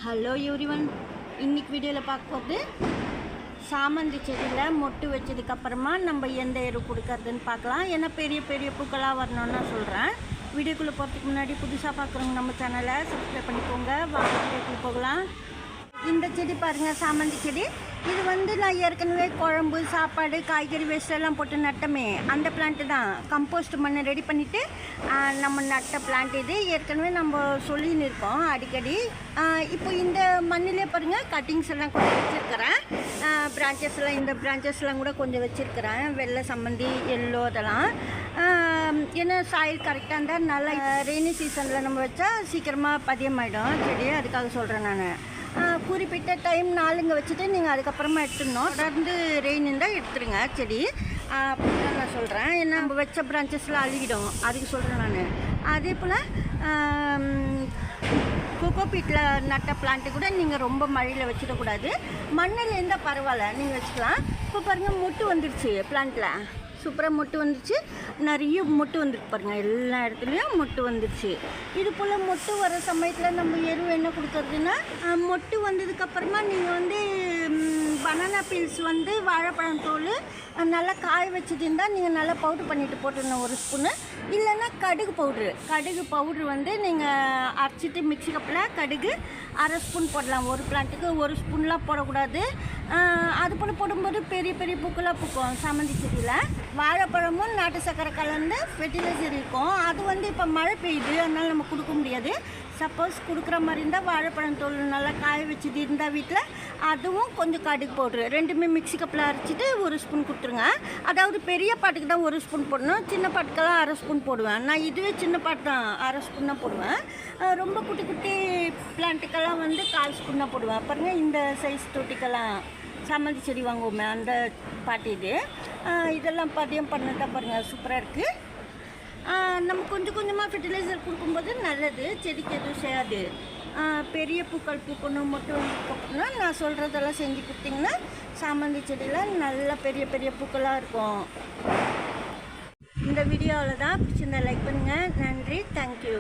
Hello everyone, இன்னைக்கு வீடியோவில் பார்க்க போகிறது சாமந்தி செடியில் மொட்டு வச்சதுக்கப்புறமா நம்ம எந்த எரு கொடுக்கறதுன்னு பார்க்கலாம். ஏன்னா பெரிய பெரிய பூக்களாக வரணும்னு நான் சொல்கிறேன். வீடியோக்குள்ளே போகிறதுக்கு முன்னாடி புதுசாக பார்க்குறவங்க நம்ம சேனலை சப்ஸ்கிரைப் பண்ணிக்கோங்க. வாங்க வீடியோக்குள்ளே போகலாம். இந்த செடி பாருங்கள், சாமந்தி செடி. இது நான் ஏற்கனவே குழம்பு, சாப்பாடு, காய்கறி வேஸ்டெல்லாம் போட்டு நட்டமே அந்த பிளான்ட்டு தான். கம்போஸ்ட் மண்ணை ரெடி பண்ணிவிட்டு நம்ம நட்ட பிளான்ட் இது. ஏற்கனவே நம்ம சொல்லின்னு இருக்கோம் அடிக்கடி. இப்போ இந்த மண்ணிலே பாருங்கள், கட்டிங்ஸ் எல்லாம் கொஞ்சம் வச்சுருக்கிறேன். பிரான்ச்சஸ்லாம், இந்த பிரான்ச்சஸ்லாம் கூட கொஞ்சம் வச்சுருக்கிறேன். வெள்ளை சம்மந்தி, எல்லோ அதெல்லாம். ஏன்னா சாயில் கரெக்டாக இருந்தால் நல்லா ரெய்னி சீசனில் நம்ம வச்சா சீக்கிரமாக பதியமாயிடும் செடி. அதுக்காக சொல்கிறேன் நான். குறிப்பிட்ட டைம் நாளுங்க வச்சுட்டு நீங்கள் அதுக்கப்புறமா எடுத்துடணும். தொடர்ந்து ரெயின் இருந்தால் எடுத்துருங்க செடி. அப்படி தான் நான் சொல்கிறேன். ஏன்னா நம்ம வச்ச பிரான்ச்சஸில் அழுகிடும், அதுக்கு சொல்கிறேன் நான். அதே போல் கோகோபீட்டில் நட்ட பிளான்ட்டு கூட நீங்கள் ரொம்ப மழையில் வச்சிடக்கூடாது. மண்ணில் இருந்தால் பரவாயில்ல, நீங்கள் வச்சுக்கலாம். இப்போ பாருங்கள், மொட்டு வந்துடுச்சு பிளான்ட்டில். சூப்பராக மொட்டு வந்துடுச்சு. நிறைய மொட்டு வந்துருக்கு பாருங்கள், எல்லா இடத்துலையும் மொட்டு வந்துடுச்சு. இது போல் மொட்டு வர சமயத்தில் நம்ம எரு என்ன கொடுக்குறதுன்னா, மொட்டு வந்ததுக்கப்புறமா நீங்கள் பனானா பீல்ஸ் வாழைப்பழம் தோல் நல்லா காய வச்சது இருந்தால் நீங்கள் நல்லா பவுட்ரு பண்ணிவிட்டு போட்டுருணும் ஒரு ஸ்பூனு. இல்லைன்னா கடுகு பவுட்ரு நீங்கள் அரைச்சிட்டு மிக்ஸி கப்பில் கடுகு அரை ஸ்பூன் போடலாம். ஒரு பிளான்ட்டுக்கு ஒரு ஸ்பூன்லாம் போடக்கூடாது. அது போல் போடும்போது பெரிய பெரிய பூக்களாக பூக்கும் சாமந்தி செடியில். வாழைப்பழமும் நாட்டு சக்கரை கலந்து ஃபெர்டிலைசர் இருக்கும். அது இப்போ மழை பெய்யுது, அதனால் நம்ம கொடுக்க முடியாது. சப்போஸ் கொடுக்குற மாதிரி இருந்தால் வாழைப்பழம் தோல் நல்லா காய வச்சது இருந்தால் வீட்டில், அதுவும் கொஞ்சம் கடுகு பவுட்ரு ரெண்டுமே மிக்ஸி கப்பில் அரைச்சிட்டு ஒரு ஸ்பூன் கொடுத்துருங்க. அதாவது பெரிய பாட்டுக்கு தான் ஒரு ஸ்பூன் போடணும், சின்ன பாட்டுக்கெல்லாம் அரை ஸ்பூன் போடுவேன் நான். இதுவே சின்ன பாட்டு தான், அரை ஸ்பூன் தான் போடுவேன். ரொம்ப குட்டி குட்டி பிளான்ட்டுக்கெல்லாம் 1/4 ஸ்பூன் தான் போடுவேன். பாருங்கள், இந்த சைஸ் தொட்டிக்கெல்லாம் சாமந்தி செடி வாங்குவோமே அந்த பாட்டு இது. இதெல்லாம் பதியம் பண்ணதான் பாருங்கள், சூப்பராக இருக்குது. நம்ம கொஞ்சம் கொஞ்சமாக ஃபெர்டிலைசர் கொடுக்கும்போது நல்லது, செடிக்கு எதுவும் செய்யாது. பெரிய பூக்கள் பூக்கணும் மட்டும் வந்துக்கப்புறம்னா நான் சொல்கிறதெல்லாம் செஞ்சு கொடுத்திங்கன்னா சாமந்தி செடியில் நல்ல பெரிய பெரிய பூக்களாக இருக்கும். இந்த வீடியோவில் தான் பிடிச்சிருந்தா லைக் பண்ணுங்கள். நன்றி, தேங்க்யூ.